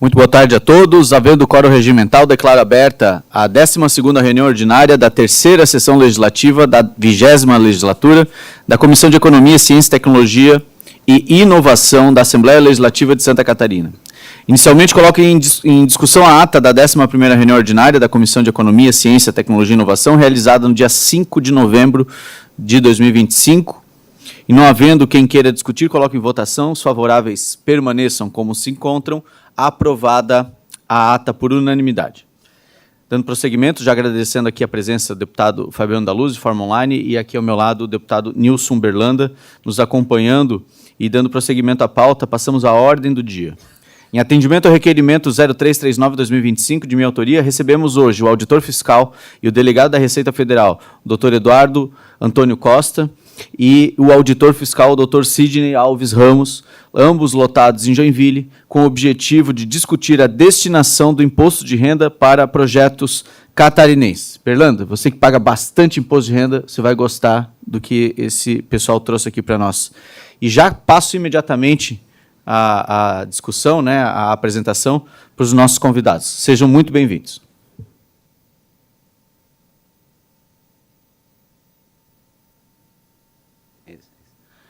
Muito boa tarde a todos. Havendo quórum regimental, declaro aberta a 12ª reunião ordinária da terceira sessão legislativa da 20ª legislatura da Comissão de Economia, Ciência, Tecnologia e Inovação da Assembleia Legislativa de Santa Catarina. Inicialmente, coloco em discussão a ata da 11ª reunião ordinária da Comissão de Economia, Ciência, Tecnologia e Inovação, realizada no dia 5 de novembro de 2025. E não havendo quem queira discutir, coloco em votação. Os favoráveis permaneçam como se encontram. Aprovada a ata por unanimidade. Dando prosseguimento, já agradecendo aqui a presença do deputado Fabiano da Luz, de forma online, e aqui ao meu lado o deputado Nilson Berlanda, nos acompanhando e dando prosseguimento à pauta, passamos à ordem do dia. Em atendimento ao requerimento 0339-2025, de minha autoria, recebemos hoje o auditor fiscal e o delegado da Receita Federal, o Dr. Eduardo Antônio Costa, e o auditor fiscal, o Dr. Sidney Alves Ramos, ambos lotados em Joinville, com o objetivo de discutir a destinação do imposto de renda para projetos catarinenses. Berlanda, você que paga bastante imposto de renda, você vai gostar do que esse pessoal trouxe aqui para nós. E já passo imediatamente a discussão, né, a apresentação para os nossos convidados. Sejam muito bem-vindos.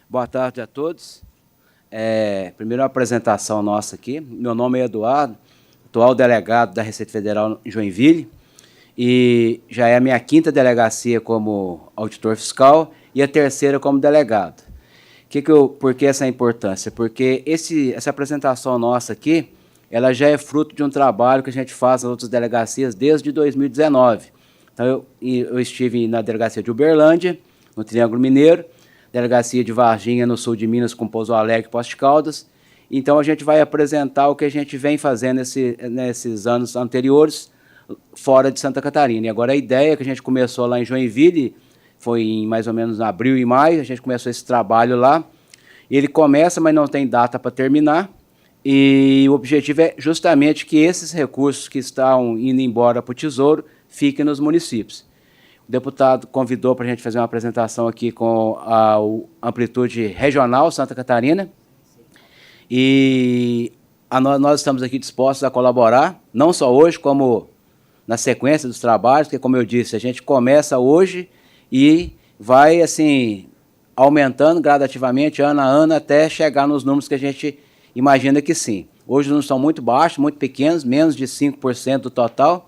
Boa tarde a todos. Primeiro, uma apresentação nossa aqui. Meu nome é Eduardo, atual delegado da Receita Federal em Joinville, e já é a minha 5ª delegacia como auditor fiscal e a 3ª como delegado. Por que essa importância? Porque essa apresentação nossa aqui, ela já é fruto de um trabalho que a gente faz nas outras delegacias desde 2019. Então, eu estive na delegacia de Uberlândia, no Triângulo Mineiro, delegacia de Varginha, no sul de Minas, com Pouso Alegre e Poços de Caldas. Então, a gente vai apresentar o que a gente vem fazendo nesses anos anteriores, fora de Santa Catarina. E agora a ideia que a gente começou lá em Joinville, foi em mais ou menos abril e maio, a gente começou esse trabalho lá. Ele começa, mas não tem data para terminar. E o objetivo é justamente que esses recursos que estão indo embora para o Tesouro fiquem nos municípios. O deputado convidou para a gente fazer uma apresentação aqui com a Amplitude Regional Santa Catarina. E nós estamos aqui dispostos a colaborar, não só hoje, como na sequência dos trabalhos, porque, como eu disse, a gente começa hoje e vai, assim, aumentando gradativamente, ano a ano, até chegar nos números que a gente imagina que sim. Hoje os números são muito baixos, muito pequenos, menos de 5% do total.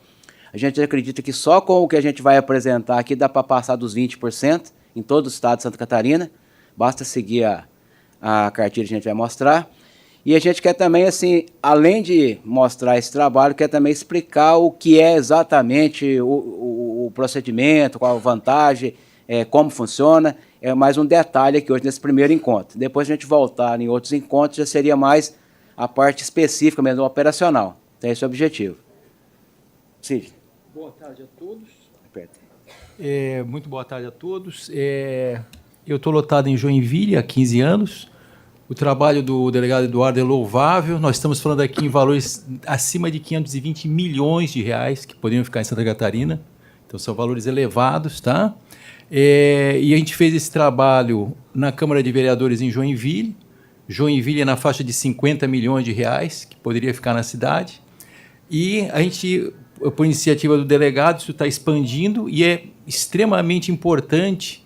A gente acredita que só com o que a gente vai apresentar aqui dá para passar dos 20% em todo o estado de Santa Catarina. Basta seguir a cartilha que a gente vai mostrar. E a gente quer também, assim, além de mostrar esse trabalho, quer também explicar o que é exatamente o procedimento, qual a vantagem, como funciona. É mais um detalhe aqui hoje nesse primeiro encontro. Depois a gente voltar em outros encontros, já seria mais a parte específica mesmo, operacional. Então esse é o objetivo. Cid. Boa tarde a todos. Aperta. Muito boa tarde a todos. Eu estou lotado em Joinville há 15 anos. O trabalho do delegado Eduardo é louvável. Nós estamos falando aqui em valores acima de 520 milhões de reais que poderiam ficar em Santa Catarina. Então, são valores elevados, tá? E a gente fez esse trabalho na Câmara de Vereadores em Joinville. Joinville é na faixa de 50 milhões de reais que poderia ficar na cidade. E a gente, por iniciativa do delegado, isso está expandindo e é extremamente importante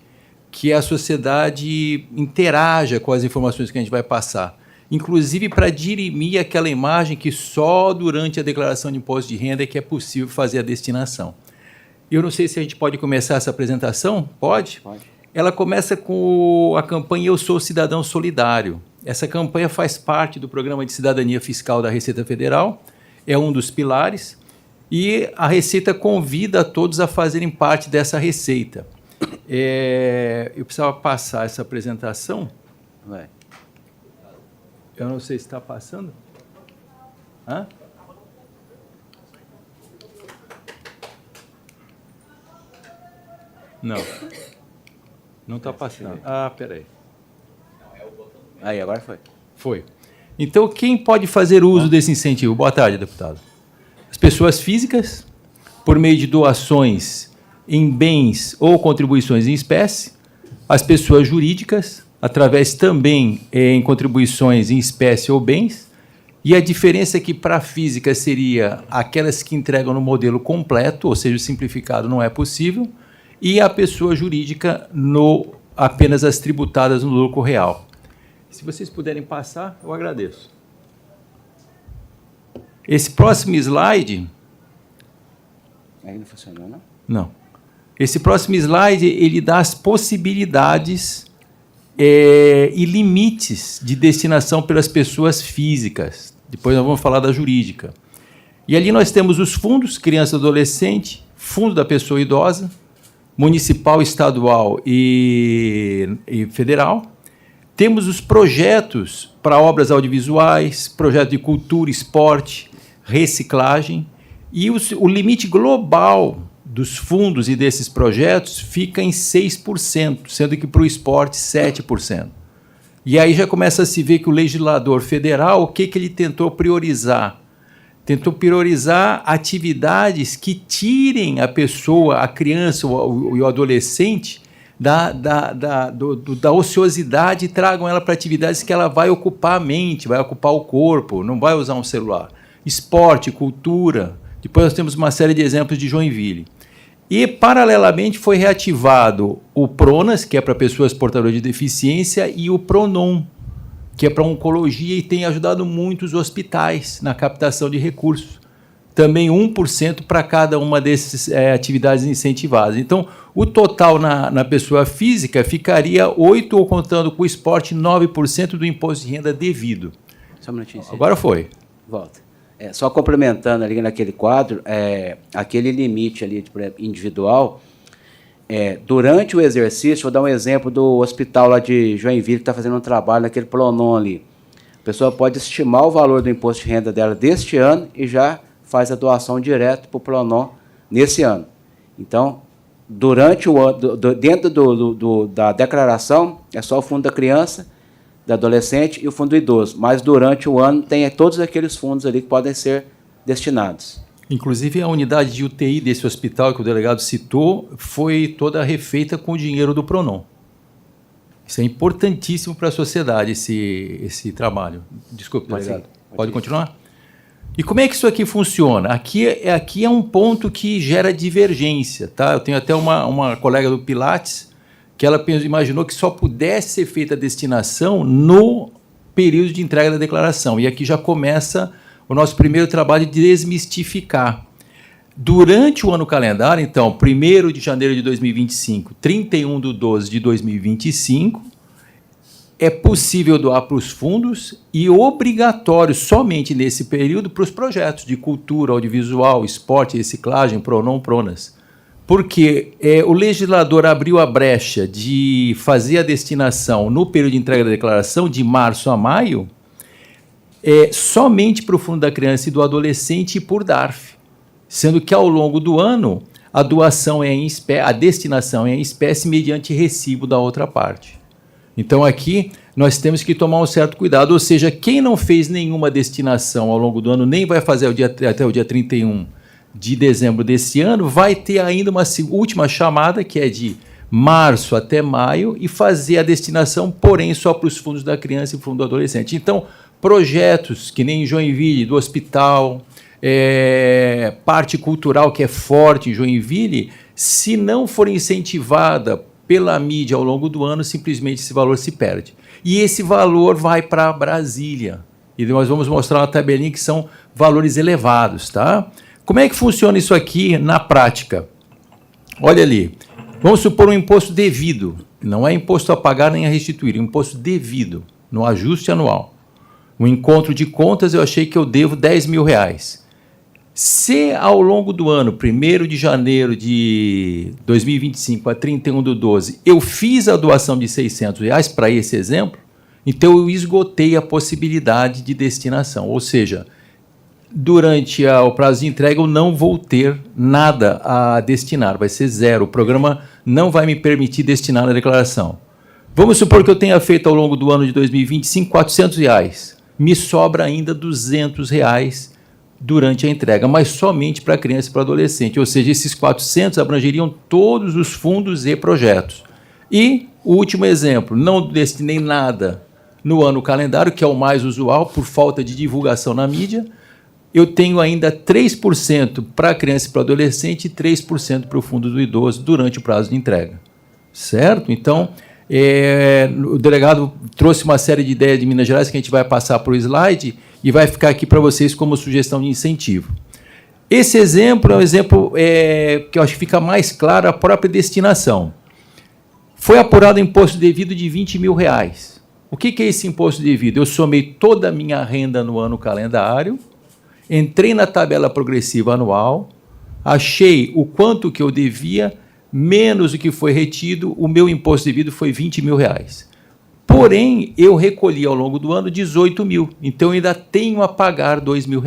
que a sociedade interaja com as informações que a gente vai passar, inclusive para dirimir aquela imagem que só durante a declaração de imposto de renda é que é possível fazer a destinação. Eu não sei se a gente pode começar essa apresentação. Pode? Pode. Ela começa com a campanha Eu Sou Cidadão Solidário. Essa campanha faz parte do Programa de Cidadania Fiscal da Receita Federal, é um dos pilares, e a Receita convida a todos a fazerem parte dessa receita. Eu precisava passar essa apresentação. Vai. Eu não sei se está passando. Hã? Não. Não está passando. Ah, peraí. Aí, agora foi. Foi. Então, quem pode fazer uso desse incentivo? Boa tarde, deputado. As pessoas físicas, por meio de doações em bens ou contribuições em espécie, as pessoas jurídicas, através também em contribuições em espécie ou bens, E a diferença é que para a física seria aquelas que entregam no modelo completo, ou seja, o simplificado não é possível, e a pessoa jurídica apenas as tributadas no lucro real. Se vocês puderem passar, eu agradeço. Esse próximo slide... Aí não funcionou, não? Não. Esse próximo slide, ele dá as possibilidades e limites de destinação pelas pessoas físicas. Depois nós vamos falar da jurídica. E ali nós temos os fundos, criança e adolescente, fundo da pessoa idosa, municipal, estadual e federal. Temos os projetos para obras audiovisuais, projeto de cultura, esporte, reciclagem, e o limite global dos fundos e desses projetos fica em 6%, sendo que para o esporte 7%. E aí já começa a se ver que o legislador federal, o que ele tentou priorizar? Tentou priorizar atividades que tirem a pessoa, a criança ou o adolescente da ociosidade e tragam ela para atividades que ela vai ocupar a mente, vai ocupar o corpo, não vai usar um celular. Esporte, cultura. Depois nós temos uma série de exemplos de Joinville. E, paralelamente, foi reativado o PRONAS, que é para pessoas portadoras de deficiência, e o PRONON, que é para oncologia e tem ajudado muito os hospitais na captação de recursos. Também 1% para cada uma dessas atividades incentivadas. Então, o total na pessoa física ficaria 8%, ou contando com o esporte, 9% do imposto de renda devido. Só um minutinho. Agora foi. Volta. Só complementando ali naquele quadro, aquele limite ali individual, durante o exercício, vou dar um exemplo do hospital lá de Joinville, que está fazendo um trabalho naquele Pronon ali. A pessoa pode estimar o valor do imposto de renda dela deste ano e já faz a doação direto para o Pronon nesse ano. Então, durante o ano, dentro da declaração, é só o fundo da criança, do adolescente e o fundo do idoso, mas durante o ano tem todos aqueles fundos ali que podem ser destinados. Inclusive, a unidade de UTI desse hospital que o delegado citou foi toda refeita com o dinheiro do Pronon. Isso é importantíssimo para a sociedade, esse trabalho. Desculpe, delegado. Pode continuar? E como é que isso aqui funciona? Aqui é um ponto que gera divergência. Tá? Eu tenho até uma colega do Pilates que ela imaginou que só pudesse ser feita a destinação no período de entrega da declaração. E aqui já começa o nosso primeiro trabalho de desmistificar. Durante o ano calendário, então, 1º de janeiro de 2025, 31/12 de 2025, é possível doar para os fundos e obrigatório somente nesse período para os projetos de cultura, audiovisual, esporte, reciclagem, PRONON, PRONAS. Porque o legislador abriu a brecha de fazer a destinação no período de entrega da declaração, de março a maio, somente para o Fundo da Criança e do Adolescente e por DARF, sendo que ao longo do ano a doação a destinação é em espécie mediante recibo da outra parte. Então aqui nós temos que tomar um certo cuidado, ou seja, quem não fez nenhuma destinação ao longo do ano, nem vai fazer até o dia 31 de dezembro desse ano, vai ter ainda uma última chamada, que é de março até maio, e fazer a destinação, porém, só para os fundos da criança e fundo do adolescente. Então, projetos que nem em Joinville, do hospital, parte cultural que é forte em Joinville, se não for incentivada pela mídia ao longo do ano, simplesmente esse valor se perde. E esse valor vai para Brasília. E nós vamos mostrar uma tabelinha que são valores elevados, tá? Como é que funciona isso aqui na prática? Olha ali, vamos supor um imposto devido, não é imposto a pagar nem a restituir, é um imposto devido, no ajuste anual. Um encontro de contas, eu achei que eu devo R$10.000. Se ao longo do ano, 1º de janeiro de 2025 a 31/12, eu fiz a doação de R$600 para esse exemplo, então eu esgotei a possibilidade de destinação, ou seja, durante o prazo de entrega, eu não vou ter nada a destinar, vai ser zero. O programa não vai me permitir destinar na declaração. Vamos supor que eu tenha feito ao longo do ano de 2025 R$400. Me sobra ainda R$200 durante a entrega, mas somente para criança e para adolescente. Ou seja, esses 400 abrangeriam todos os fundos e projetos. E o último exemplo, não destinei nada no ano calendário, que é o mais usual, por falta de divulgação na mídia, eu tenho ainda 3% para criança e para adolescente e 3% para o fundo do idoso durante o prazo de entrega. Certo? Então, o delegado trouxe uma série de ideias de Minas Gerais que a gente vai passar para o slide e vai ficar aqui para vocês como sugestão de incentivo. Esse exemplo é um exemplo que eu acho que fica mais claro a própria destinação. Foi apurado imposto devido de R$20 mil. O que é esse imposto devido? Eu somei toda a minha renda no ano calendário, entrei na tabela progressiva anual, achei o quanto que eu devia, menos o que foi retido, o meu imposto devido foi R$20 mil. Porém, eu recolhi ao longo do ano 18 mil, então eu ainda tenho a pagar R$2 mil.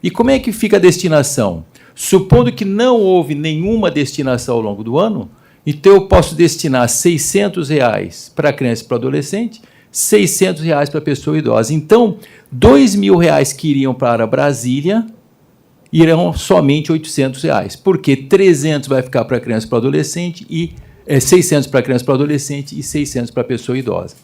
E como é que fica a destinação? Supondo que não houve nenhuma destinação ao longo do ano, então eu posso destinar R$600 para criança e para adolescente, R$600 para pessoa idosa. Então, R$2 mil que iriam para Brasília irão somente R$800, porque 300 vai ficar para criança e para adolescente e 600 para criança e para adolescente e 600 para pessoa idosa.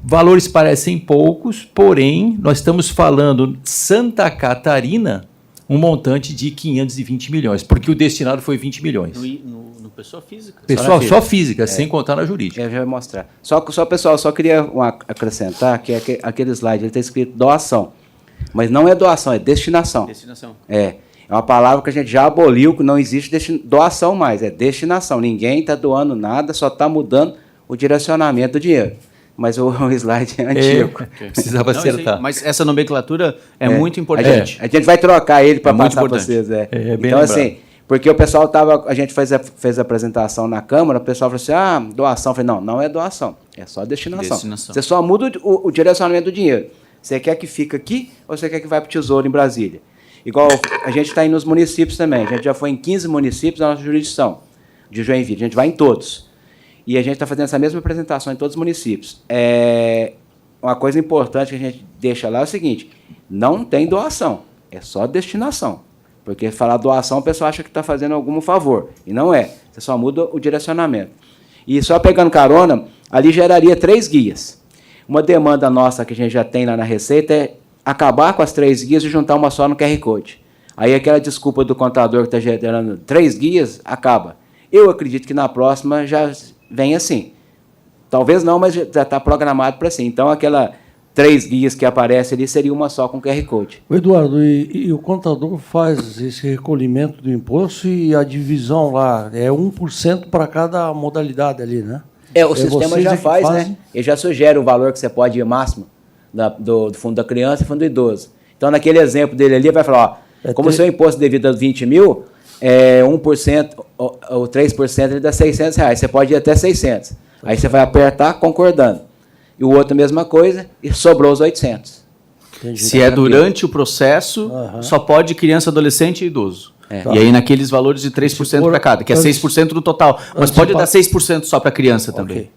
Valores parecem poucos, porém, nós estamos falando Santa Catarina, um montante de 520 milhões, porque o destinado foi 20 milhões. No pessoa física. Pessoal, só física, sem contar na jurídica. Eu já vou mostrar. Só pessoal, só queria acrescentar que aquele slide está escrito doação. Mas não é doação, é destinação. Destinação. É uma palavra que a gente já aboliu, que não existe doação mais, é destinação. Ninguém está doando nada, só está mudando o direcionamento do dinheiro. Mas o slide é antigo. Precisava acertar. Mas essa nomenclatura é muito importante. A gente vai trocar ele para passar para importante. vocês. Bem então, lembrado. assim, porque o pessoal a gente fez a apresentação na Câmara, o pessoal falou assim, doação. Eu falei, não é doação, é só destinação. Você só muda o direcionamento do dinheiro. Você quer que fique aqui ou você quer que vá para o Tesouro em Brasília? Igual a gente está indo nos municípios também. A gente já foi em 15 municípios na nossa jurisdição de Joinville. A gente vai em todos. E a gente está fazendo essa mesma apresentação em todos os municípios. Uma coisa importante que a gente deixa lá é o seguinte, não tem doação, é só destinação. Porque falar doação, o pessoal acha que está fazendo algum favor. E não é. Você só muda o direcionamento. E só pegando carona, ali geraria 3 guias. Uma demanda nossa que a gente já tem lá na Receita é acabar com as 3 guias e juntar uma só no QR Code. Aí aquela desculpa do contador que está gerando 3 guias, acaba. Eu acredito que na próxima já vem assim. Talvez não, mas já está programado para assim. Então, aquela 3 guias que aparecem ali seria uma só com QR Code. Eduardo, e o contador faz esse recolhimento do imposto e a divisão lá é 1% para cada modalidade ali, né? O sistema já faz, né? Ele já sugere o valor que você pode ir máximo do fundo da criança e fundo do idoso. Então, naquele exemplo dele ali, vai falar, como o seu imposto devido a 20 mil, 1% ou 3% ele dá R$600. Você pode ir até 600. Aí você vai apertar concordando. E o outro, mesma coisa, e sobrou os 800. Entendi. Se é durante o processo, só pode criança, adolescente e idoso. E aí naqueles valores de 3% para cada, que é 6% do total. Mas pode dar 6% só para criança também.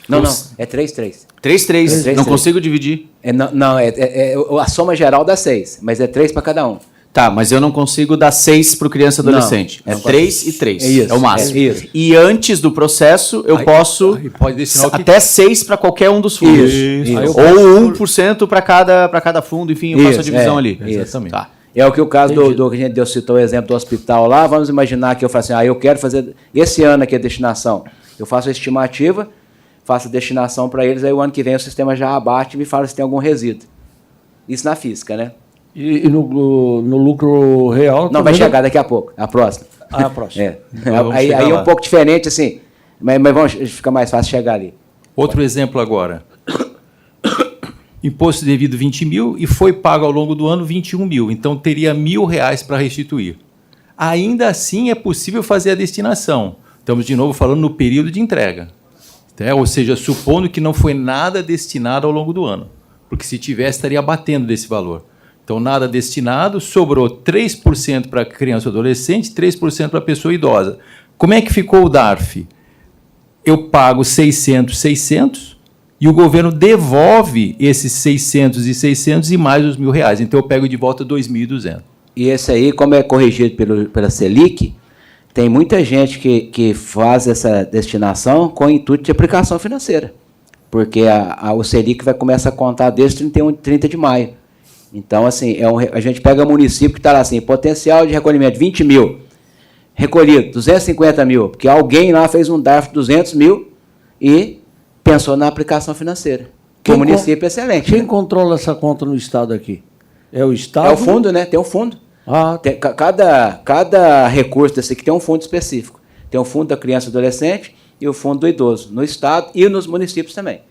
Não, é 3,3. 3,3. Não consigo dividir. A soma geral dá 6, mas é 3 para cada um. Tá, mas eu não consigo dar 6 para o criança e adolescente. É 3 e 3. Isso, é o máximo. isso. E antes do processo, eu posso pode destinar até 6 para qualquer um dos fundos. Isso. Ou 1% para cada fundo, enfim, eu faço a divisão ali. Exatamente. Tá. É o que o caso do que a gente citou o exemplo do hospital lá, vamos imaginar que eu faço assim, eu quero fazer esse ano aqui a destinação. Eu faço a estimativa, faço a destinação para eles, aí o ano que vem o sistema já abate e me fala se tem algum resíduo. Isso na física, né? E no lucro real... Não, vai chegar daqui a pouco, a próxima. A próxima. Aí é um pouco diferente, assim, mas fica mais fácil chegar ali. Outro exemplo agora. Imposto devido 20 mil e foi pago ao longo do ano 21 mil. Então, teria R$1.000 para restituir. Ainda assim, é possível fazer a destinação. Estamos, de novo, falando no período de entrega. Ou seja, supondo que não foi nada destinado ao longo do ano. Porque se tivesse, estaria abatendo desse valor. Então, nada destinado, sobrou 3% para criança e adolescente, 3% para pessoa idosa. Como é que ficou o DARF? Eu pago 600 e o governo devolve esses 600 e mais os R$1.000. Então, eu pego de volta 2.200. E esse aí, como é corrigido pela Selic, tem muita gente que faz essa destinação com o intuito de aplicação financeira. porque o Selic vai começar a contar desde 30 de maio. Então, assim, a gente pega município que está lá assim, potencial de recolhimento 20 mil, recolhido 250 mil, porque alguém lá fez um DARF de 200 mil e pensou na aplicação financeira. O município é excelente. Quem controla essa conta no Estado aqui? É o Estado? É o fundo, né? Tem um fundo. Cada recurso desse aqui tem um fundo específico. Tem o fundo da criança e adolescente e o fundo do idoso, no Estado e nos municípios também.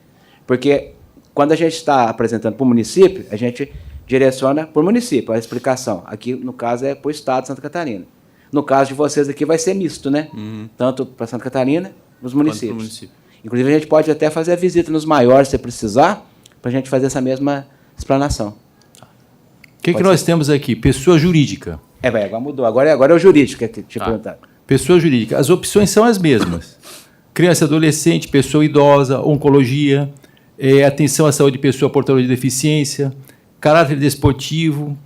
Porque quando a gente está apresentando para o município, a gente direciona para o município a explicação. Aqui, no caso, é para o Estado de Santa Catarina. No caso de vocês aqui, vai ser misto, né? Tanto para Santa Catarina, nos municípios. Inclusive, a gente pode até fazer a visita nos maiores, se precisar, para a gente fazer essa mesma explanação. O que nós temos aqui? Pessoa jurídica. Agora mudou. Agora é o jurídico que te perguntaram. Pessoa jurídica. As opções são as mesmas. Criança, adolescente, pessoa idosa, oncologia, atenção à saúde de pessoa portadora de deficiência, caráter desportivo,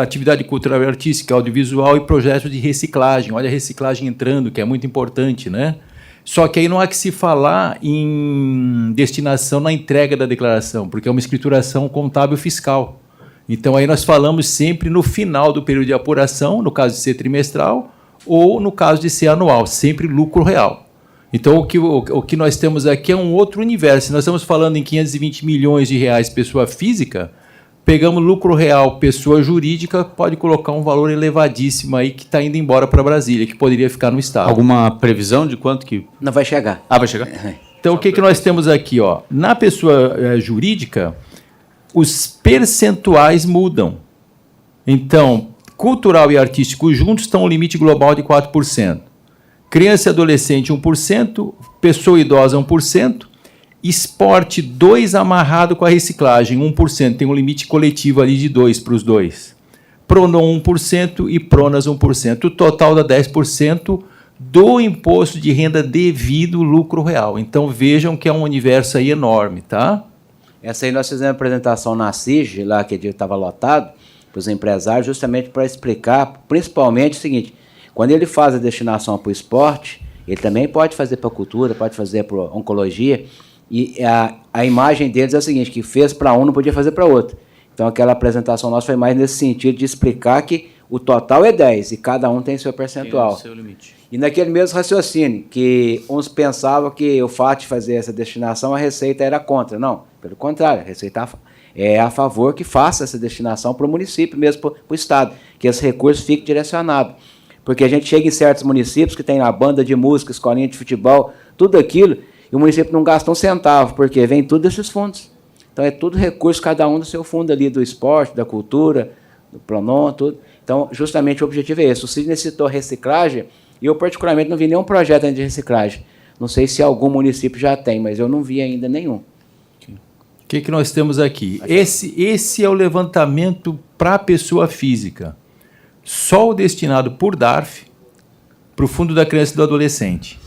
atividade cultural e artística, audiovisual e projetos de reciclagem. Olha a reciclagem entrando, que é muito importante, né? Só que aí não há que se falar em destinação na entrega da declaração, porque é uma escrituração contábil fiscal. Então, aí nós falamos sempre no final do período de apuração, no caso de ser trimestral, ou no caso de ser anual, sempre lucro real. Então, o que nós temos aqui é um outro universo. Se nós estamos falando em 520 milhões de reais pessoa física, pegamos lucro real pessoa jurídica, pode colocar um valor elevadíssimo aí que está indo embora para Brasília, que poderia ficar no Estado. Alguma previsão de quanto que... Não vai chegar. Vai chegar? Então, o que nós temos aqui? Na pessoa jurídica, os percentuais mudam. Então, cultural e artístico juntos estão um limite global de 4%. Criança e adolescente, 1%. Pessoa idosa, 1%. Esporte, 2% amarrado com a reciclagem, 1%. Tem um limite coletivo ali de 2% para os dois. Pronon, 1% e Pronas, 1%. O total dá 10% do imposto de renda devido lucro real. Então, vejam que é um universo aí enorme, tá? Essa aí nós fizemos a apresentação na CIG, lá que estava lotado, para os empresários, justamente para explicar, principalmente o seguinte, quando ele faz a destinação para o esporte, ele também pode fazer para a cultura, pode fazer para a oncologia, e a imagem deles é a seguinte, que fez para um, não podia fazer para outro. Então, aquela apresentação nossa foi mais nesse sentido de explicar que o total é 10 e cada um tem seu percentual. Tem o seu limite. E naquele mesmo raciocínio, que uns pensavam que o fato de fazer essa destinação, a Receita era contra. Não, pelo contrário, a Receita é a favor que faça essa destinação para o município, mesmo para o Estado, que esse recurso fique direcionado. Porque a gente chega em certos municípios que tem a banda de música, escolinha de futebol, tudo aquilo, e o município não gasta um centavo, porque vem tudo desses fundos. Então, é tudo recurso, cada um do seu fundo ali, do esporte, da cultura, do Pronon, tudo. Então, justamente o objetivo é esse. O Sidney citou reciclagem, e eu particularmente não vi nenhum projeto ainda de reciclagem. Não sei se algum município já tem, mas eu não vi ainda nenhum. O que nós temos aqui? Esse é o levantamento para a pessoa física. Só o destinado por DARF para o Fundo da Criança e do Adolescente.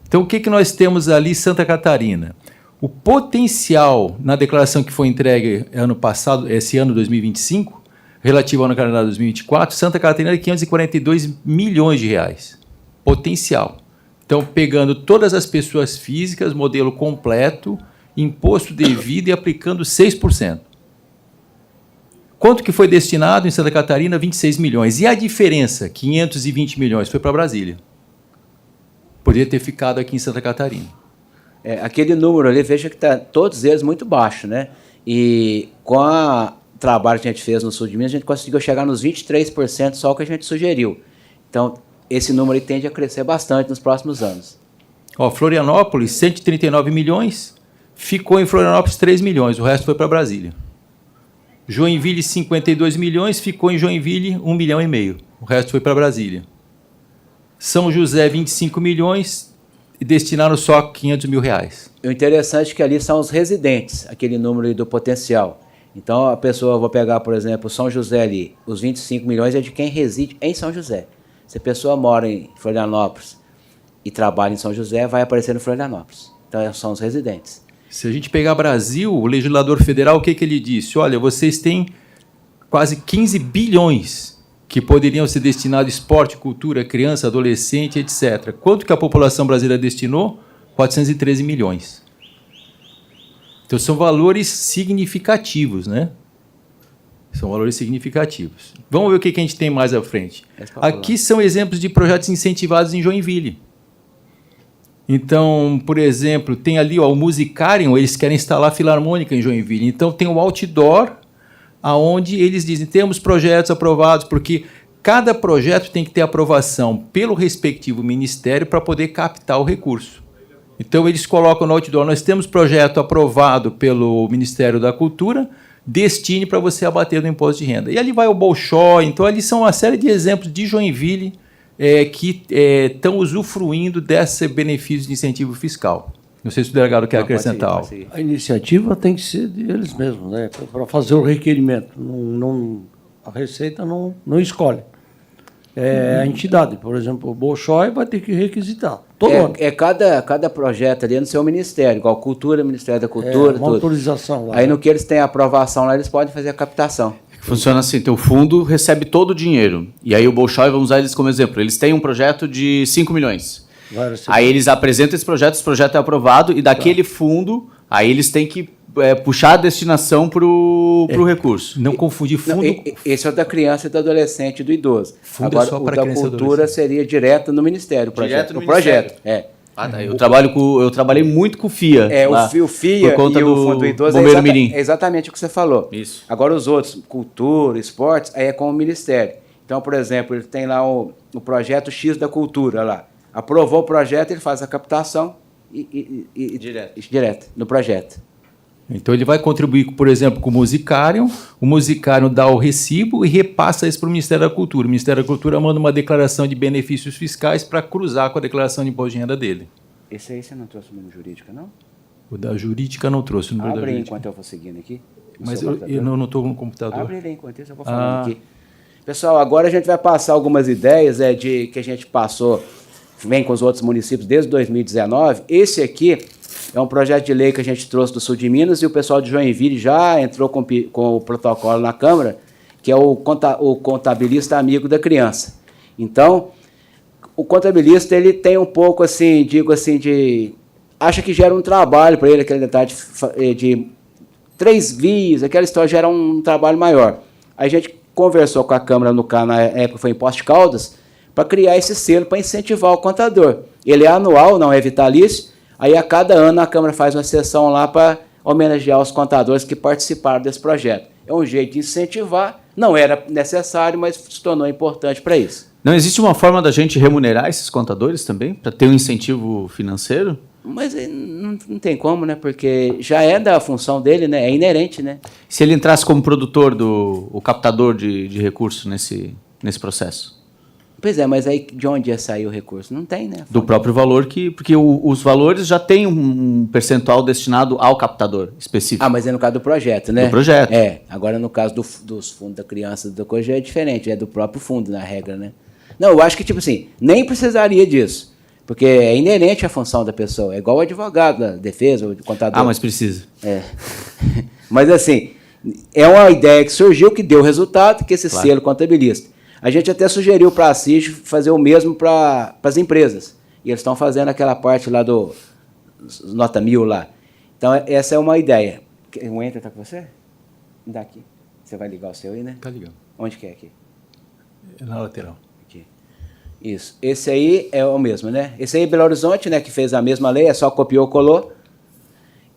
Então, o que nós temos ali em Santa Catarina? O potencial na declaração que foi entregue ano passado, esse ano 2025, relativo ao ano calendário 2024, Santa Catarina é 542 milhões de reais. Potencial. Então, pegando todas as pessoas físicas, modelo completo, imposto devido e aplicando 6%. Quanto que foi destinado em Santa Catarina? 26 milhões. E a diferença, 520 milhões, foi para Brasília. Poderia ter ficado aqui em Santa Catarina. Aquele número ali, veja que está todos eles muito baixo, né? E com o trabalho que a gente fez no sul de Minas, a gente conseguiu chegar nos 23%, só o que a gente sugeriu. Então, esse número aí tende a crescer bastante nos próximos anos. Florianópolis, 139 milhões, ficou em Florianópolis 3 milhões, o resto foi para Brasília. Joinville, 52 milhões, ficou em Joinville 1,5 milhão, o resto foi para Brasília. São José, 25 milhões, e destinaram só 500 mil reais. O interessante é que ali são os residentes, aquele número aí do potencial. Então, a pessoa, vou pegar, por exemplo, São José ali, os 25 milhões é de quem reside em São José. Se a pessoa mora em Florianópolis e trabalha em São José, vai aparecer no Florianópolis. Então, são os residentes. Se a gente pegar Brasil, o legislador federal, o que ele disse? Olha, vocês têm quase 15 bilhões que poderiam ser destinados a esporte, cultura, criança, adolescente, etc. Quanto que a população brasileira destinou? 413 milhões. Então, são valores significativos, né? São valores significativos. Vamos ver o que a gente tem mais à frente. Aqui são exemplos de projetos incentivados em Joinville. Então, por exemplo, tem ali ó, o Musicarium, eles querem instalar a Filarmônica em Joinville. Então, tem o outdoor, onde eles dizem, temos projetos aprovados, porque cada projeto tem que ter aprovação pelo respectivo ministério para poder captar o recurso. Então, eles colocam no outdoor, nós temos projeto aprovado pelo Ministério da Cultura, destine para você abater do imposto de renda. E ali vai o Bolshoi, então ali são uma série de exemplos de Joinville que estão usufruindo desse benefício de incentivo fiscal. Não sei se o delegado quer acrescentar algo. A iniciativa tem que ser deles mesmos, né? Para fazer o requerimento. A Receita não escolhe. É a entidade, por exemplo, o Bolshoi vai ter que requisitar. Todo ano. Cada projeto ali no seu ministério, igual Cultura, Ministério da Cultura, uma tudo. autorização lá. Aí no que eles têm a aprovação lá, eles podem fazer a captação. Funciona assim, o fundo recebe todo o dinheiro. E aí o Bolshoi, vamos usar eles como exemplo, eles têm um projeto de 5 milhões. Aí eles apresentam esse projeto é aprovado, e daquele fundo, aí eles têm que puxar a destinação para o recurso. Não confundir fundo... Esse é o da criança e do adolescente e do idoso. Fundo agora, é só o para da criança e cultura seria direto no Ministério. Direto no projeto. Ah, tá. Eu trabalhei muito com o FIA. O FIA por conta e do o Fundo do Idoso Bombeiro Mirim. É exatamente o que você falou. Isso. Agora os outros, cultura, esportes, aí é com o Ministério. Então, por exemplo, ele tem lá o projeto X da cultura lá. Aprovou o projeto, ele faz a captação direto no projeto. Então, ele vai contribuir, por exemplo, com o Musicarium dá o recibo e repassa isso para o Ministério da Cultura. O Ministério da Cultura manda uma declaração de benefícios fiscais para cruzar com a declaração de imposto de renda dele. Esse aí você não trouxe o número jurídica, não? O da jurídica não trouxe o número da jurídica. Abre aí jurídica. enquanto eu vou seguindo aqui. Mas eu não estou no computador. Abre ele aí enquanto isso, eu vou falando aqui. Pessoal, agora a gente vai passar algumas ideias que a gente passou, vem com os outros municípios desde 2019. Esse aqui é um projeto de lei que a gente trouxe do sul de Minas e o pessoal de Joinville já entrou com o protocolo na Câmara, que é o contabilista amigo da criança. Então, o contabilista ele tem um pouco assim, acha que gera um trabalho para ele, aquele detalhe de 3 vias, aquela história gera um trabalho maior. A gente conversou com a Câmara na época foi em Poços de Caldas, para criar esse selo para incentivar o contador. Ele é anual, não é vitalício. Aí, a cada ano, a Câmara faz uma sessão lá para homenagear os contadores que participaram desse projeto. É um jeito de incentivar, não era necessário, mas se tornou importante para isso. Não existe uma forma da gente remunerar esses contadores também, para ter um incentivo financeiro? Mas não tem como, né? Porque já é da função dele, né? É inerente, né? Se ele entrasse como produtor, o captador de recursos nesse processo? Pois é, mas aí de onde ia sair o recurso? Não tem, né? Do próprio valor porque os valores já têm um percentual destinado ao captador específico. Ah, mas é no caso do projeto, né? Do projeto. Agora no caso dos fundos da criança da coisa já é diferente, é do próprio fundo, na regra, né? Não, eu acho que, tipo assim, nem precisaria disso, porque é inerente à função da pessoa, é igual o advogado da defesa, o contador. Ah, mas precisa. Mas assim, é uma ideia que surgiu, que deu resultado, que esse selo contabilista. A gente até sugeriu para a CIG fazer o mesmo para as empresas. E eles estão fazendo aquela parte lá do Nota 1000 lá. Então, essa é uma ideia. O Enter está com você? Daqui. Você vai ligar o seu aí, né? Está ligado. Onde que é aqui? É na lateral. Aqui. Isso. Esse aí é o mesmo, né? Esse aí é Belo Horizonte, né? Que fez a mesma lei, só copiou, colou.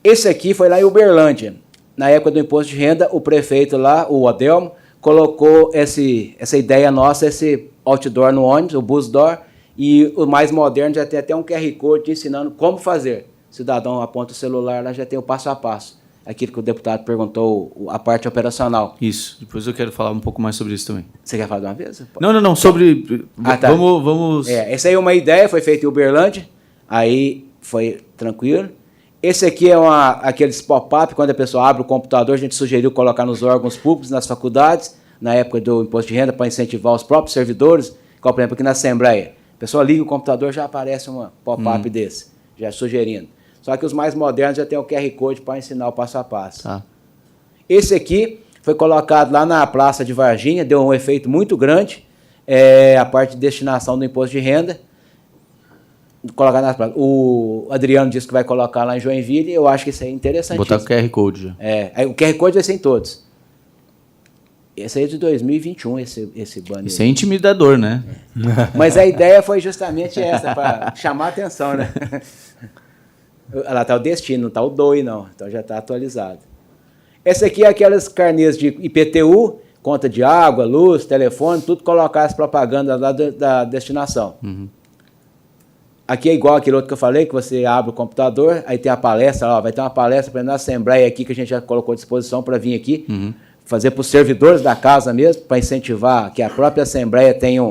Esse aqui foi lá em Uberlândia. Na época do imposto de renda, o prefeito lá, o Adelmo, colocou essa ideia nossa, esse outdoor no ônibus, o busdoor, e o mais moderno já tem até um QR Code ensinando como fazer. O cidadão aponta o celular, lá já tem o passo a passo. Aquilo que o deputado perguntou, a parte operacional. Isso, depois eu quero falar um pouco mais sobre isso também. Você quer falar de uma vez? Não, sobre... Tá. Vamos... Essa aí é uma ideia, foi feita em Uberlândia, aí foi tranquilo. Esse aqui é aqueles pop-up, quando a pessoa abre o computador, a gente sugeriu colocar nos órgãos públicos, nas faculdades, na época do imposto de renda, para incentivar os próprios servidores, como, por exemplo, aqui na Assembleia. A pessoa liga o computador, já aparece uma pop-up desse, já sugerindo. Só que os mais modernos já tem o QR Code para ensinar o passo a passo. Tá. Esse aqui foi colocado lá na Praça de Varginha, deu um efeito muito grande, a parte de destinação do imposto de renda. Colocar nas placas. O Adriano disse que vai colocar lá em Joinville, eu acho que isso é interessantíssimo. Botar o QR Code já. Aí o QR Code vai ser em todos. Esse aí é de 2021, esse banner. Isso é intimidador, né? Mas a ideia foi justamente essa, para chamar a atenção, né? Lá está o destino, não está o DOI, não. Então já está atualizado. Esse aqui é aquelas carnês de IPTU, conta de água, luz, telefone, tudo colocar as propagandas lá da destinação. Uhum. Aqui é igual aquele outro que eu falei, que você abre o computador, aí tem a palestra, ó, vai ter uma palestra para na Assembleia aqui, que a gente já colocou à disposição para vir aqui, fazer para os servidores da casa mesmo, para incentivar que a própria Assembleia tenha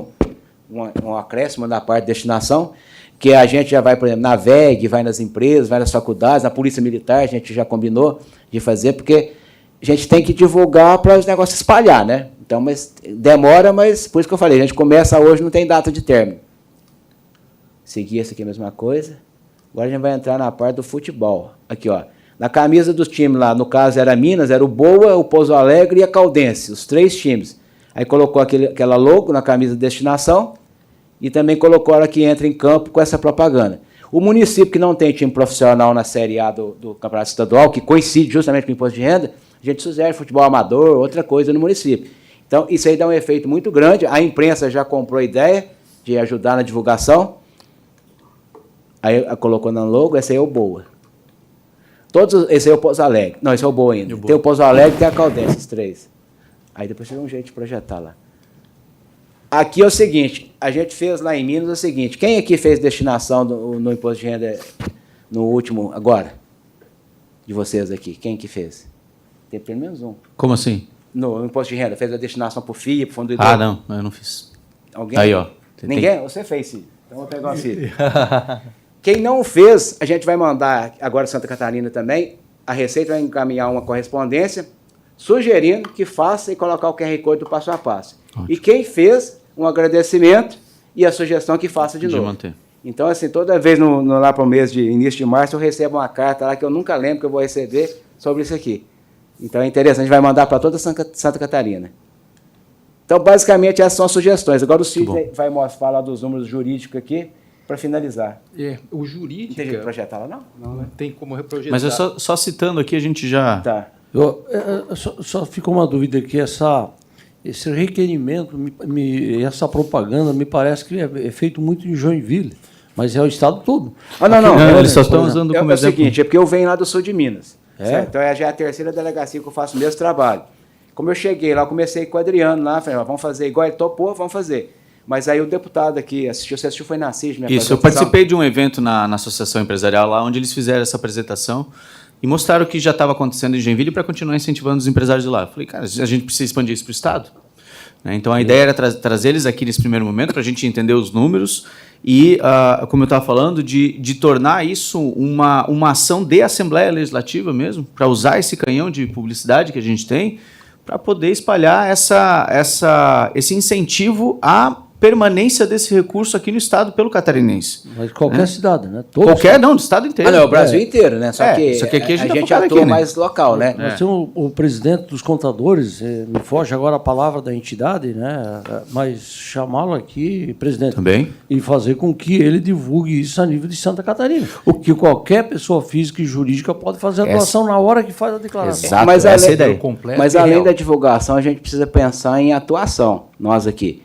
um acréscimo na parte de destinação, que a gente já vai, por exemplo, na VEG, vai nas empresas, vai nas faculdades, na Polícia Militar, a gente já combinou de fazer, porque a gente tem que divulgar para os negócios espalhar, né? Então, mas demora, mas por isso que eu falei, a gente começa hoje, não tem data de término. Seguir essa aqui é a mesma coisa. Agora a gente vai entrar na parte do futebol. Aqui, ó. Na camisa dos times lá, no caso era Minas, era o Boa, o Pouso Alegre e a Caldense, os 3 times. Aí colocou aquela logo na camisa de destinação e também colocou ela que entra em campo com essa propaganda. O município que não tem time profissional na Série A do Campeonato Estadual, que coincide justamente com o imposto de renda, a gente sugere futebol amador, outra coisa no município. Então, isso aí dá um efeito muito grande. A imprensa já comprou a ideia de ajudar na divulgação. Aí colocou no logo, esse aí é o Boa. Esse aí é o Pouso Alegre. Não, esse é o Boa ainda. Tem o Pouso Alegre e tem a Caldense, esses 3. Aí depois tem um jeito de projetar lá. Aqui é o seguinte, a gente fez lá em Minas o seguinte, quem aqui fez destinação no imposto de renda no último, agora? De vocês aqui, quem que fez? Tem pelo menos um. Como assim? No imposto de renda, fez a destinação para o FII, para o Fundo do Idoso? Ah, não, eu não fiz. Alguém? Aí, ó. Ninguém? Você fez, Cid. Então vou pegar o Cid. Quem não fez, a gente vai mandar, agora Santa Catarina também, a Receita vai encaminhar uma correspondência sugerindo que faça e colocar o QR Code do passo a passo. Ótimo. E quem fez, um agradecimento e a sugestão que faça de novo. Manter. Então, assim, toda vez lá para o mês de início de março, eu recebo uma carta lá que eu nunca lembro que eu vou receber sobre isso aqui. Então é interessante, a gente vai mandar para toda Santa Catarina. Então, basicamente, essas são as sugestões. Agora o Cid vai falar dos números jurídicos aqui, para finalizar. O jurídico... Não tem jeito de projetar lá, não? Não tem como reprojetar. Mas só citando aqui, a gente já... Tá. Só ficou uma dúvida aqui, esse requerimento, essa propaganda, me parece que é feito muito em Joinville, mas é o estado todo. Não, eles só estão usando como exemplo. É o seguinte, é porque eu venho lá do sul de Minas. Então já é a terceira delegacia que eu faço o mesmo trabalho. Como eu cheguei lá, eu comecei com o Adriano lá, falei, vamos fazer igual ele topou, vamos fazer. Mas aí o deputado aqui assistiu, você assistiu, foi na CIG, minha Isso, eu participei de um evento na Associação Empresarial lá, onde eles fizeram essa apresentação e mostraram o que já estava acontecendo em Joinville para continuar incentivando os empresários de lá. Eu falei, cara, a gente precisa expandir isso para o Estado. Então, a ideia era trazer eles aqui nesse primeiro momento para a gente entender os números e, como eu estava falando, de tornar isso uma ação de Assembleia Legislativa mesmo, para usar esse canhão de publicidade que a gente tem para poder espalhar esse incentivo à permanência desse recurso aqui no Estado pelo catarinense. Mas qualquer cidade, né? Não, do Estado inteiro. Não, o Brasil inteiro, né? Só que aqui a gente atua aqui, né? mais local, né? Nós temos o presidente dos contadores, me foge agora a palavra da entidade, né? Mas chamá-lo aqui, presidente, também, e fazer com que ele divulgue isso a nível de Santa Catarina. O que qualquer pessoa física e jurídica pode fazer a doação na hora que faz a declaração. Exato, mas além da divulgação, a gente precisa pensar em atuação, nós aqui.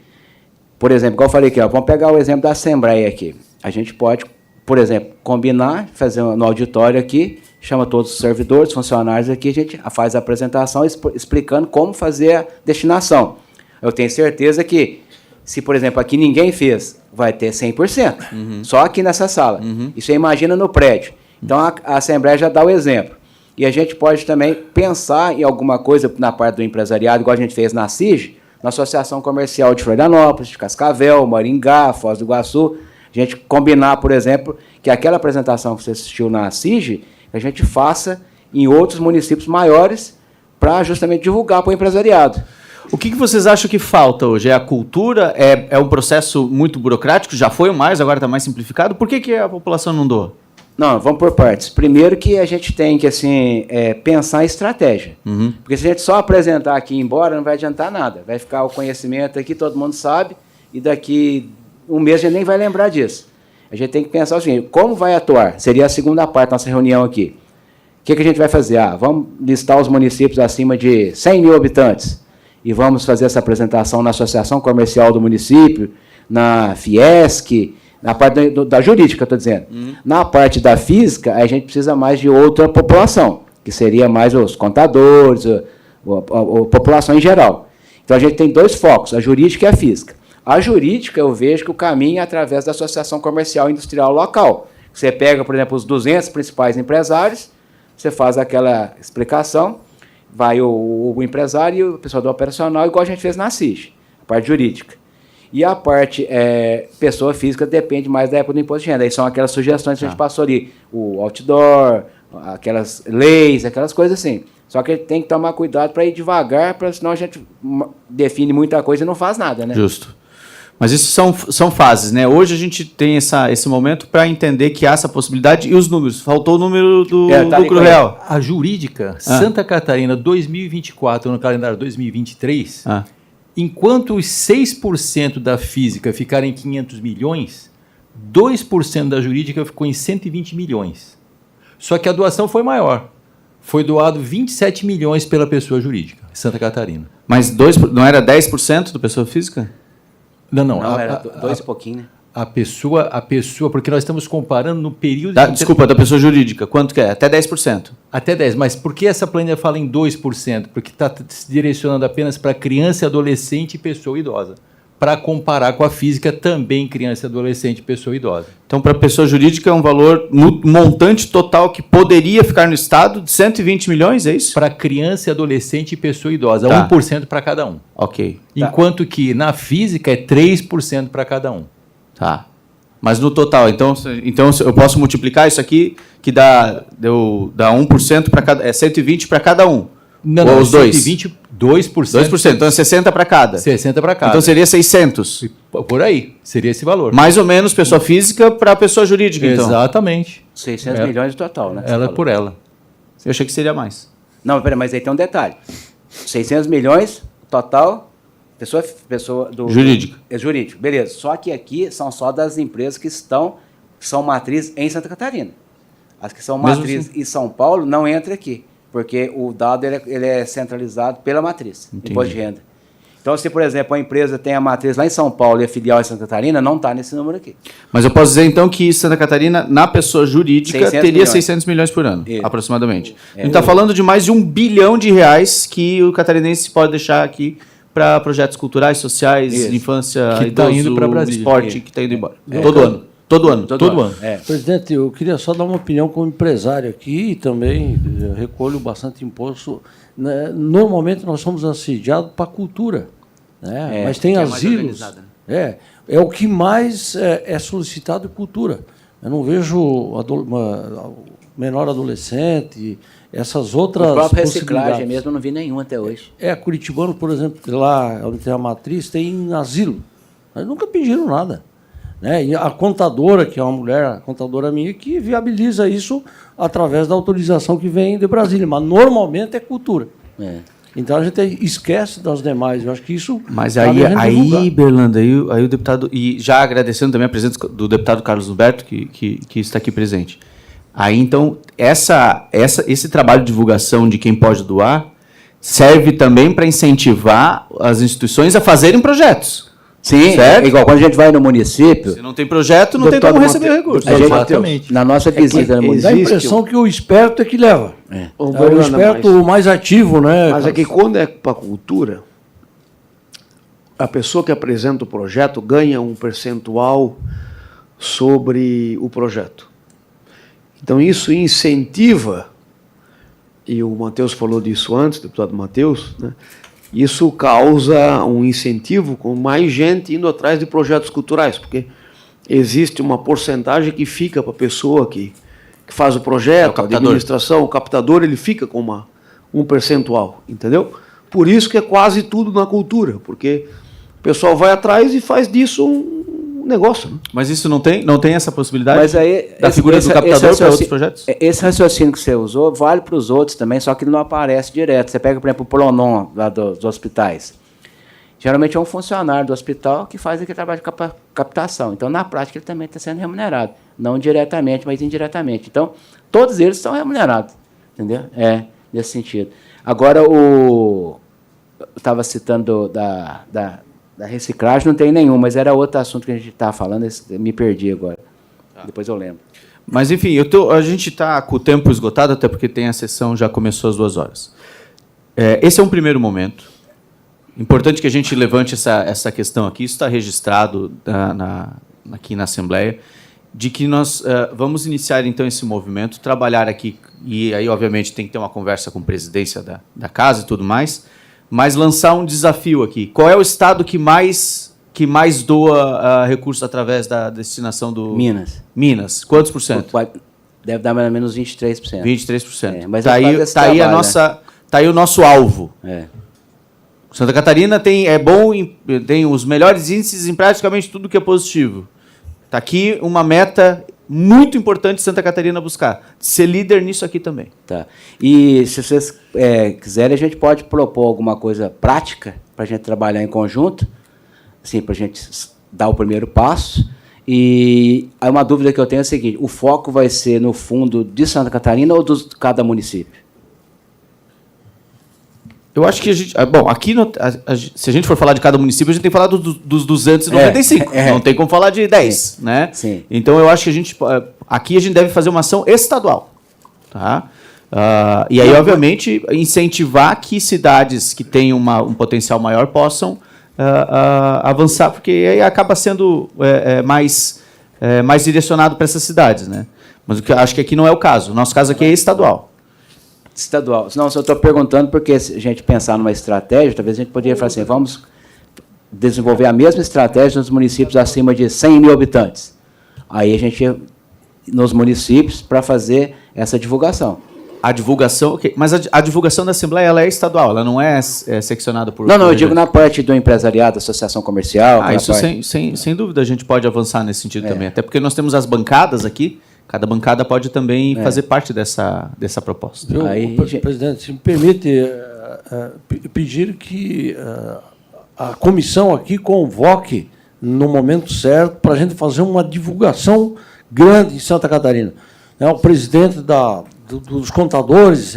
Por exemplo, igual eu falei aqui, vamos pegar o exemplo da Assembleia aqui. A gente pode, por exemplo, combinar, fazer no auditório aqui, chama todos os servidores, funcionários aqui, a gente faz a apresentação explicando como fazer a destinação. Eu tenho certeza que, se, por exemplo, aqui ninguém fez, vai ter 100%, só aqui nessa sala. Isso você imagina no prédio. Então, a Assembleia já dá o exemplo. E a gente pode também pensar em alguma coisa na parte do empresariado, igual a gente fez na CIG, na Associação Comercial de Florianópolis, de Cascavel, Maringá, Foz do Iguaçu, a gente combinar, por exemplo, que aquela apresentação que você assistiu na CIG, a gente faça em outros municípios maiores para justamente divulgar para o empresariado. O que vocês acham que falta hoje? É a cultura? É um processo muito burocrático? Já foi mais, agora está mais simplificado? Por que a população não doa? Não, vamos por partes. Primeiro que a gente tem que pensar em estratégia. Porque se a gente só apresentar aqui e ir embora, não vai adiantar nada. Vai ficar o conhecimento aqui, todo mundo sabe, e daqui um mês a gente nem vai lembrar disso. a gente tem que pensar o seguinte, como vai atuar? Seria a segunda parte da nossa reunião aqui. O que a gente vai fazer? Vamos listar os municípios acima de 100 mil habitantes e vamos fazer essa apresentação na Associação Comercial do município, na Fiesc, na parte da jurídica, estou dizendo. Na parte da física, a gente precisa mais de outra população, que seria mais os contadores, a população em geral. Então, a gente tem dois focos, a jurídica e a física. A jurídica, eu vejo que o caminho é através da Associação Comercial e Industrial local. Você pega, por exemplo, os 200 principais empresários, você faz aquela explicação, vai o empresário e o pessoal do operacional, igual a gente fez na CIG, a parte jurídica. E a parte pessoa física depende mais da época do imposto de renda. Aí são aquelas sugestões que a gente passou ali, o outdoor, aquelas leis, aquelas coisas assim. Só que a gente tem que tomar cuidado para ir devagar, senão a gente define muita coisa e não faz nada, né? Justo. Mas isso são fases, né? Hoje a gente tem esse momento para entender que há essa possibilidade e os números. Faltou o número do lucro real. A jurídica, Santa Catarina 2024, no calendário 2023, enquanto os 6% da física ficaram em 500 milhões, 2% da jurídica ficou em 120 milhões. Só que a doação foi maior. Foi doado 27 milhões pela pessoa jurídica, Santa Catarina. Mas não era 10% da pessoa física? Não, era 2 e pouquinho, né? A pessoa, porque nós estamos comparando no período... Desculpa, da pessoa jurídica, quanto que é? Até 10%. Até 10%, mas por que essa planilha fala em 2%? Porque está se direcionando apenas para criança, adolescente e pessoa idosa. Para comparar com a física, também criança, adolescente e pessoa idosa. Então, para a pessoa jurídica, é um valor montante total que poderia ficar no Estado de 120 milhões, é isso? Para criança, adolescente e pessoa idosa, Tá. 1% para cada um. Ok. Enquanto que na física é 3% para cada um. Tá. Mas no total, então eu posso multiplicar isso aqui, que dá 1% para cada... É 120 para cada um. Não, Ou os dois? 120, 2%. 2%, então é 60 para cada. 60 para cada. Então seria 600. Por aí, seria esse valor. Mais ou menos pessoa física para pessoa jurídica, então. Exatamente. 600 milhões no total, né? Ela por ela. Eu achei que seria mais. Não, peraí, mas aí tem um detalhe. 600 milhões, total, pessoa do... Jurídica. É jurídico, beleza. Só que aqui são só das empresas que são matriz em Santa Catarina. As que são matriz em São Paulo não entram aqui, porque o dado ele é centralizado pela matriz, imposto de renda. Então, se, por exemplo, a empresa tem a matriz lá em São Paulo e a filial em Santa Catarina, não está nesse número aqui. Mas eu posso dizer, então, que Santa Catarina, na pessoa jurídica, 600 teria milhões. 600 milhões por ano, Isso. aproximadamente. A gente está falando de mais de R$1 bilhão que o catarinense pode deixar aqui para projetos culturais, sociais, Isso. de infância, Que tá indo pra Brasília. esporte, Isso. que está indo embora. Todo ano. Todo ano. É. Presidente, eu queria só dar uma opinião como empresário aqui e também recolho bastante imposto. Né? Normalmente nós somos assediados para a cultura, né? Mas tem que é mais asilos. organizada, É o que mais é solicitado cultura. Eu não vejo menor adolescente, essas outras A própria reciclagem possibilidades. mesmo, eu não vi nenhum até hoje. Curitibano, por exemplo, lá onde tem a matriz, tem asilo. Mas nunca pediram nada. Né? E a contadora, que é uma mulher, a contadora minha, que viabiliza isso através da autorização que vem de Brasília. Mas normalmente é cultura. Então a gente esquece das demais. Eu acho que isso... Mas cabe a gente divulgar. Berlanda, aí o deputado... E já agradecendo também a presença do deputado Carlos Humberto, que está aqui presente. Aí, então, esse trabalho de divulgação de quem pode doar serve também para incentivar as instituições a fazerem projetos. Sim, certo? é igual quando a gente vai no município, Se não tem projeto, não tem Deputado como receber Monteiro, recursos. a gente, Exatamente. na nossa visita no Dá a município... impressão que o esperto é que leva. Ô, O Berlanda, esperto mais ativo, né? mas é que quando é para a cultura, a pessoa que apresenta o projeto ganha um percentual sobre o projeto. Então, isso incentiva, e o Matheus falou disso antes, o deputado Matheus, né? Isso causa um incentivo com mais gente indo atrás de projetos culturais, porque existe uma porcentagem que fica para a pessoa que faz o projeto, a administração, o captador, ele fica com um percentual, entendeu? Por isso que é quase tudo na cultura, porque o pessoal vai atrás e faz disso um negócio. Né? Mas isso não tem essa possibilidade Mas aí, da figura do captador para outros projetos? Esse raciocínio que você usou vale para os outros também, só que ele não aparece direto. Você pega, por exemplo, o Pronon lá dos hospitais. Geralmente é um funcionário do hospital que faz aquele trabalho de captação. Então, na prática, ele também está sendo remunerado. Não diretamente, mas indiretamente. Então, todos eles são remunerados. Entendeu? Nesse sentido. Agora, eu estava citando da reciclagem, não tem nenhum, mas era outro assunto que a gente estava falando, me perdi agora. Depois eu lembro. Mas, enfim, a gente está com o tempo esgotado, até porque tem a sessão, já começou às 2h. Esse é um primeiro momento. Importante que a gente levante essa questão aqui, isso está registrado aqui na Assembleia, de que nós vamos iniciar, então, esse movimento, trabalhar aqui, e aí, obviamente, tem que ter uma conversa com a presidência da Casa e tudo mais, mas lançar um desafio aqui. Qual é o estado que mais doa recursos através da destinação do... Minas. Minas. Quantos por cento? Deve dar mais ou menos 23%. 23%. Mas tá aí o nosso alvo. Santa Catarina tem os melhores índices em praticamente tudo que é positivo. Está aqui uma meta muito importante de Santa Catarina buscar. Ser líder nisso aqui também. Tá. E se vocês quiserem, a gente pode propor alguma coisa prática para a gente trabalhar em conjunto, assim, para a gente dar o primeiro passo. E aí uma dúvida que eu tenho é a seguinte: o foco vai ser no fundo de Santa Catarina ou de cada município? Eu acho que a gente... Bom, aqui, se a gente for falar de cada município, a gente tem que falar dos 295. Não tem como falar de 10, Sim. né? Sim. Então, eu acho que aqui a gente deve fazer uma ação estadual. Tá? E aí, obviamente, incentivar que cidades que têm um potencial maior possam avançar, porque aí acaba sendo mais direcionado para essas cidades, né? Mas o que eu acho que aqui não é o caso. O nosso caso aqui é estadual. Estadual. Não, só estou perguntando porque se a gente pensar numa estratégia, talvez a gente poderia falar assim, vamos desenvolver a mesma estratégia nos municípios acima de 100 mil habitantes. Aí a gente, nos municípios, para fazer essa divulgação. A divulgação, okay. Mas a divulgação da Assembleia ela é estadual, ela não é seccionada por... Não, eu digo na parte do empresariado, associação comercial. Isso sem dúvida a gente pode avançar nesse sentido também, até porque nós temos as bancadas aqui. Cada bancada pode também fazer parte dessa proposta. Presidente, se me permite pedir que a comissão aqui convoque no momento certo para a gente fazer uma divulgação grande em Santa Catarina. O presidente dos contadores,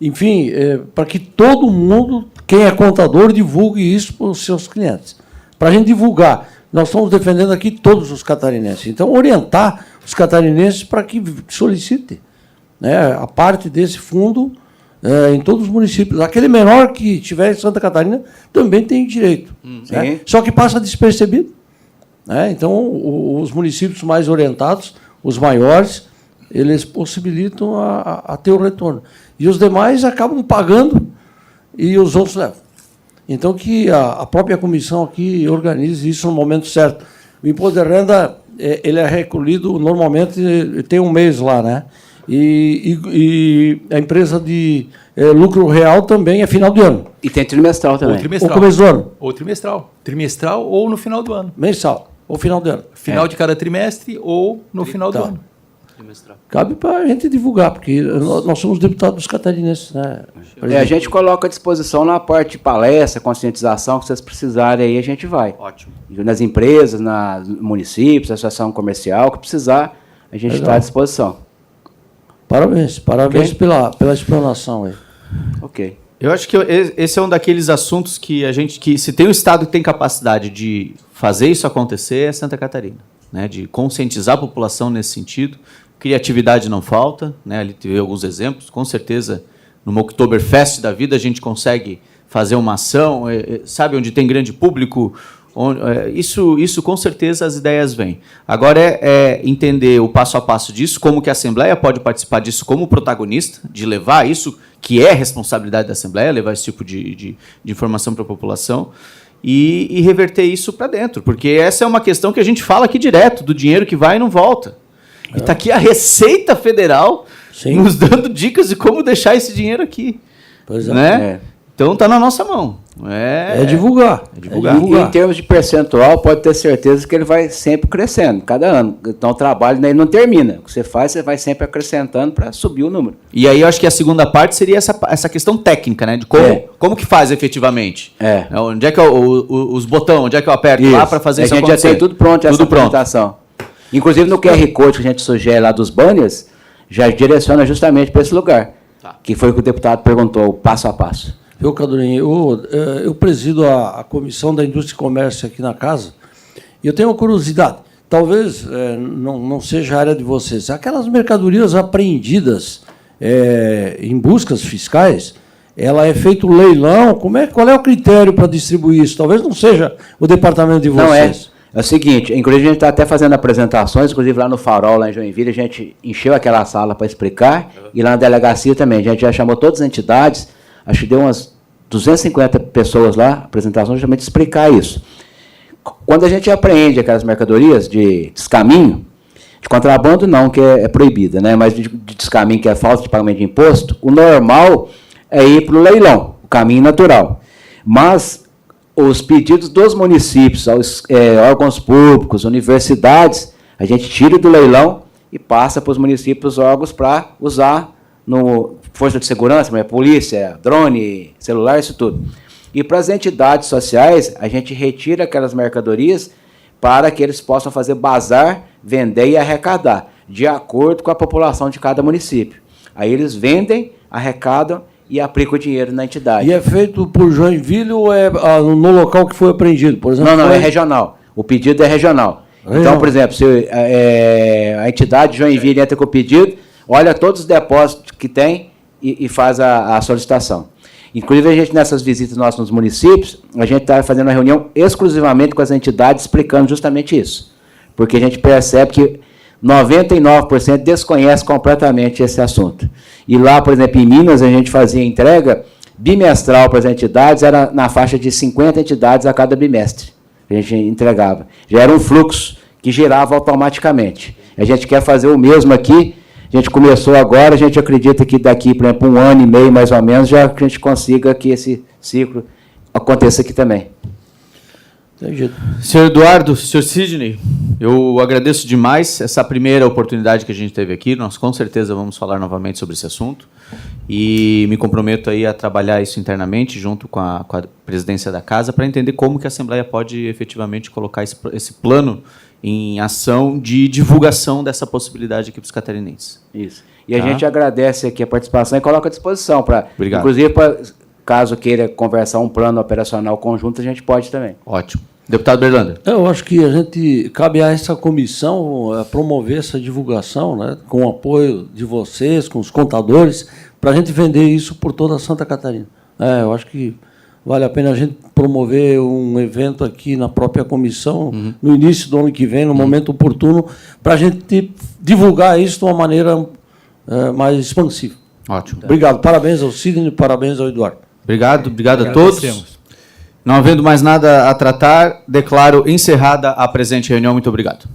enfim, para que todo mundo, quem é contador, divulgue isso para os seus clientes. Para a gente divulgar. Nós estamos defendendo aqui todos os catarinenses. Então, orientar os catarinenses para que solicitem, né, a parte desse fundo em todos os municípios. Aquele menor que estiver em Santa Catarina também tem direito. Né? Só que passa despercebido. Né? Então, os municípios mais orientados, os maiores, eles possibilitam a ter o retorno. E os demais acabam pagando e os outros levam. Então, que a própria comissão aqui organize isso no momento certo. O imposto de renda, ele é recolhido, normalmente, tem um mês lá, né? E a empresa de lucro real também é final de ano. E tem trimestral também. Ou começo do ano. Ou trimestral. Trimestral ou no final do ano. Mensal, ou final de ano. Final de cada trimestre ou no final do ano. Cabe para a gente divulgar, porque nós somos deputados catarinenses, né? A gente coloca à disposição na parte de palestra, conscientização, que vocês precisarem, aí a gente vai. Ótimo. Nas empresas, nos municípios, associação comercial, que precisar, a gente está à disposição. Parabéns pela explanação aí. Ok. Eu acho que esse é um daqueles assuntos que se tem um estado que tem capacidade de fazer isso acontecer, é Santa Catarina, né? De conscientizar a população nesse sentido. Criatividade não falta, né? Ali teve alguns exemplos, com certeza no Oktoberfest da vida a gente consegue fazer uma ação, sabe, onde tem grande público, isso com certeza as ideias vêm. Agora é entender o passo a passo disso, como que a Assembleia pode participar disso como protagonista, de levar isso, que é responsabilidade da Assembleia, levar esse tipo de informação para a população, e reverter isso para dentro, porque essa é uma questão que a gente fala aqui direto, do dinheiro que vai e não volta. E está aqui a Receita Federal nos dando dicas de como deixar esse dinheiro aqui. Pois é. Né? Então está na nossa mão. É divulgar. É divulgar. E em termos de percentual, pode ter certeza que ele vai sempre crescendo, cada ano. Então o trabalho daí não termina. O que você faz, você vai sempre acrescentando para subir o número. E aí eu acho que a segunda parte seria essa questão técnica, né? De como que faz efetivamente. Onde é que os botões, onde é que eu aperto lá para fazer isso acontecer. A gente já tem tudo pronto, essa apresentação. Inclusive no QR Code que a gente sugere lá dos banners, já direciona justamente para esse lugar. Que foi o que o deputado perguntou, o passo a passo. Eu, Cadorinho, eu presido a Comissão da Indústria e Comércio aqui na casa, e eu tenho uma curiosidade, talvez não seja a área de vocês, aquelas mercadorias apreendidas em buscas fiscais, ela é feito leilão, qual é o critério para distribuir isso? Talvez não seja o departamento de vocês. É o seguinte, inclusive a gente está até fazendo apresentações, inclusive lá no Farol, lá em Joinville, a gente encheu aquela sala para explicar, e lá na delegacia também, a gente já chamou todas as entidades, acho que deu umas 250 pessoas lá, apresentação, justamente explicar isso. Quando a gente apreende aquelas mercadorias de descaminho, de contrabando não, que é proibida, né? Mas de descaminho, que é falta de pagamento de imposto, o normal é ir para o leilão, o caminho natural. Mas os pedidos dos municípios, aos órgãos públicos, universidades, a gente tira do leilão e passa para os municípios, órgãos, para usar no força de segurança, polícia, drone, celular, isso tudo. E para as entidades sociais, a gente retira aquelas mercadorias para que eles possam fazer bazar, vender e arrecadar, de acordo com a população de cada município. Aí eles vendem, arrecadam e aplicam o dinheiro na entidade. E é feito por Joinville ou é no local que foi apreendido? Por exemplo, não, é regional. O pedido é regional. Então, por exemplo, se a entidade de Joinville entra com o pedido, olha todos os depósitos que tem e faz a solicitação. Inclusive, a gente, nessas visitas nossas nos municípios, a gente está fazendo uma reunião exclusivamente com as entidades explicando justamente isso. Porque a gente percebe que 99% desconhece completamente esse assunto. E lá, por exemplo, em Minas, a gente fazia entrega bimestral para as entidades, era na faixa de 50 entidades a cada bimestre que a gente entregava. Já era um fluxo que girava automaticamente. A gente quer fazer o mesmo aqui. A gente começou agora, a gente acredita que daqui, por exemplo, 1 ano e meio, mais ou menos, já que a gente consiga que esse ciclo aconteça aqui também. Senhor Eduardo, senhor Sidney, eu agradeço demais essa primeira oportunidade que a gente teve aqui. Nós, com certeza, vamos falar novamente sobre esse assunto. E me comprometo aí a trabalhar isso internamente, junto com a presidência da Casa, para entender como que a Assembleia pode efetivamente colocar esse plano em ação de divulgação dessa possibilidade aqui para os catarinenses. Isso. E a gente agradece aqui a participação e coloca à disposição para, inclusive, caso queira conversar um plano operacional conjunto, a gente pode também. Ótimo. Deputado Berlander. Eu acho que cabe a essa comissão promover essa divulgação, né, com o apoio de vocês, com os contadores, para a gente vender isso por toda Santa Catarina. Eu acho que vale a pena a gente promover um evento aqui na própria comissão, no início do ano que vem, no momento oportuno, para a gente divulgar isso de uma maneira mais expansiva. Ótimo. Obrigado. Parabéns ao Sidney, parabéns ao Eduardo. Obrigado a todos. Não havendo mais nada a tratar, declaro encerrada a presente reunião. Muito obrigado.